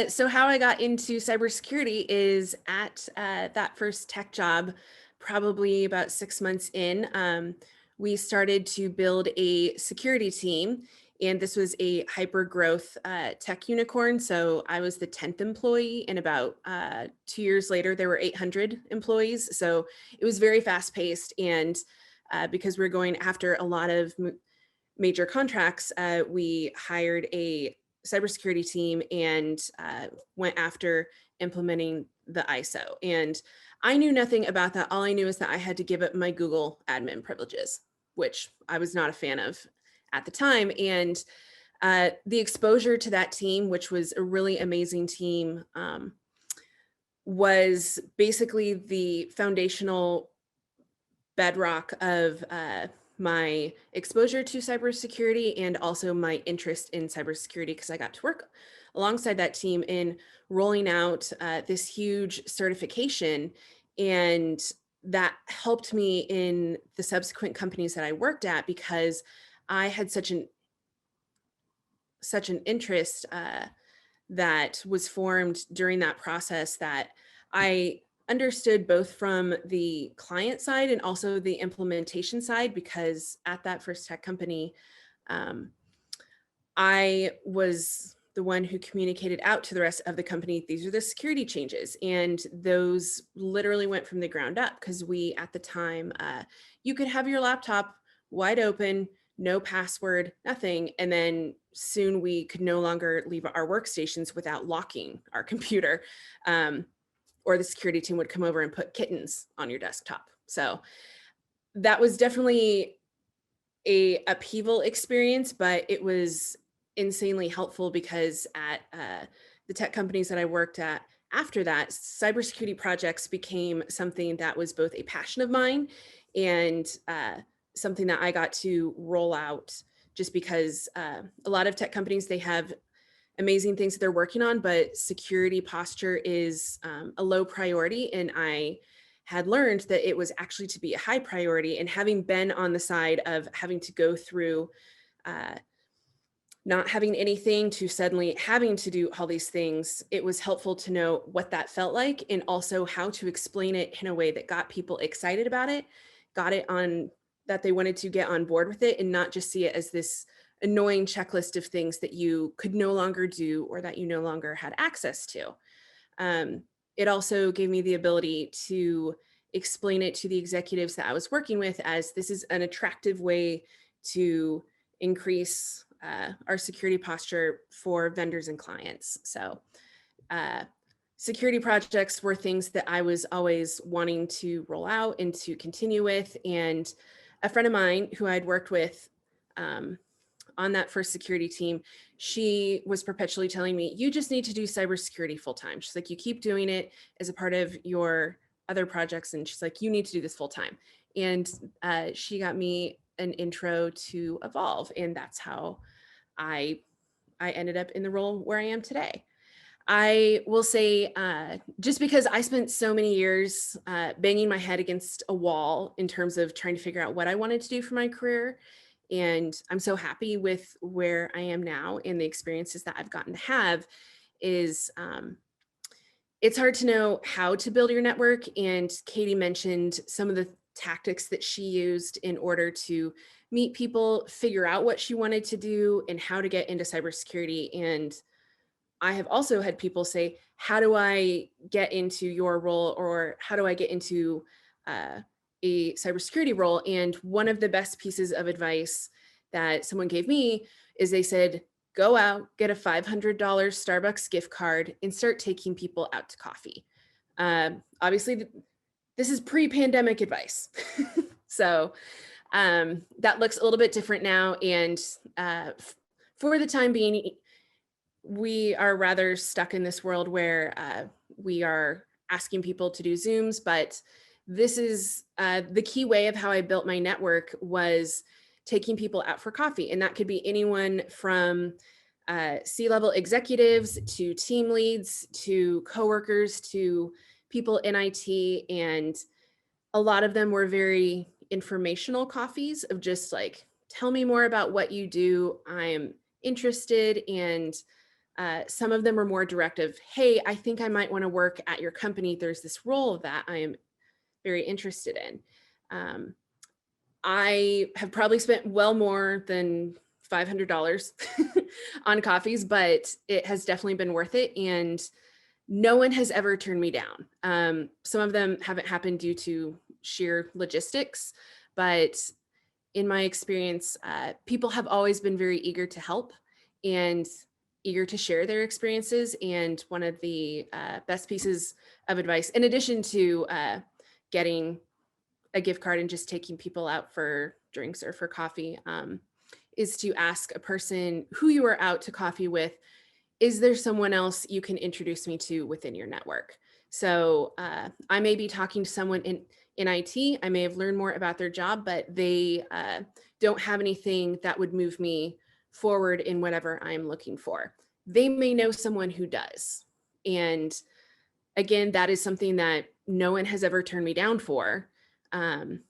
So how I got into cybersecurity is at that first tech job, probably about 6 months in, we started to build a security team, and this was a hyper growth tech unicorn. So I was the 10th employee, and about 2 years later, there were 800 employees. So it was very fast paced, and because we are going after a lot of major contracts, we hired a cybersecurity team and went after implementing the ISO. And I knew nothing about that. All I knew is that I had to give up my Google admin privileges, which I was not a fan of at the time. And the exposure to that team, which was a really amazing team, was basically the foundational bedrock of my exposure to cybersecurity and also my interest in cybersecurity, because I got to work alongside that team in rolling out this huge certification. And that helped me in the subsequent companies that I worked at, because I had such an interest that was formed during that process, that I understood both from the client side and also the implementation side, because at that first tech company, I was the one who communicated out to the rest of the company, these are the security changes. And those literally went from the ground up, because we, at the time, you could have your laptop wide open, no password, nothing. And then soon we could no longer leave our workstations without locking our computer. Or the security team would come over and put kittens on your desktop. So that was definitely a upheaval experience, but it was insanely helpful, because at the tech companies that I worked at after that, cybersecurity projects became something that was both a passion of mine and something that I got to roll out, just because a lot of tech companies, they have amazing things that they're working on, but security posture is a low priority. And I had learned that it was actually to be a high priority. And having been on the side of having to go through not having anything to suddenly having to do all these things, it was helpful to know what that felt like, and also how to explain it in a way that got people excited about it, got it on, that they wanted to get on board with it, and not just see it as this annoying checklist of things that you could no longer do or that you no longer had access to. It also gave me the ability to explain it to the executives that I was working with as this is an attractive way to increase our security posture for vendors and clients. So security projects were things that I was always wanting to roll out and to continue with. And a friend of mine who I'd worked with on that first security team, she was perpetually telling me, you just need to do cybersecurity full time. She's like, you keep doing it as a part of your other projects. And she's like, you need to do this full time. And she got me an intro to Evolve. And that's how I ended up in the role where I am today. I will say, just because I spent so many years banging my head against a wall in terms of trying to figure out what I wanted to do for my career, and I'm so happy with where I am now and the experiences that I've gotten to have, is it's hard to know how to build your network. And Katie mentioned some of the tactics that she used in order to meet people, figure out what she wanted to do, and how to get into cybersecurity. And I have also had people say, how do I get into your role, or how do I get into a cybersecurity role? And one of the best pieces of advice that someone gave me is they said, go out, get a $500 Starbucks gift card, and start taking people out to coffee. Obviously, this is pre-pandemic advice. So that looks a little bit different now. And for the time being, we are rather stuck in this world where we are asking people to do Zooms, but this is the key way of how I built my network, was taking people out for coffee. And that could be anyone from C-level executives to team leads to coworkers to people in IT. And a lot of them were very informational coffees of just like, tell me more about what you do. I'm interested, and Some of them are more directive. Hey, I think I might want to work at your company. There's this role that I am very interested in. Um, I have probably spent well more than $500 on coffees, but it has definitely been worth it. And no one has ever turned me down. Some of them haven't happened due to sheer logistics, but in my experience, people have always been very eager to help and eager to share their experiences. And one of the best pieces of advice, in addition to getting a gift card and just taking people out for drinks or for coffee, is to ask a person who you are out to coffee with, is there someone else you can introduce me to within your network? So I may be talking to someone in IT. I may have learned more about their job, but they don't have anything that would move me forward in whatever I'm looking for. They may know someone who does. And again, that is something that no one has ever turned me down for. Um,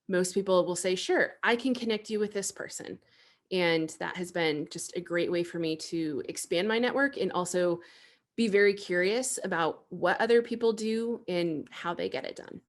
Most people will say, sure, I can connect you with this person. And that has been just a great way for me to expand my network and also be very curious about what other people do and how they get it done.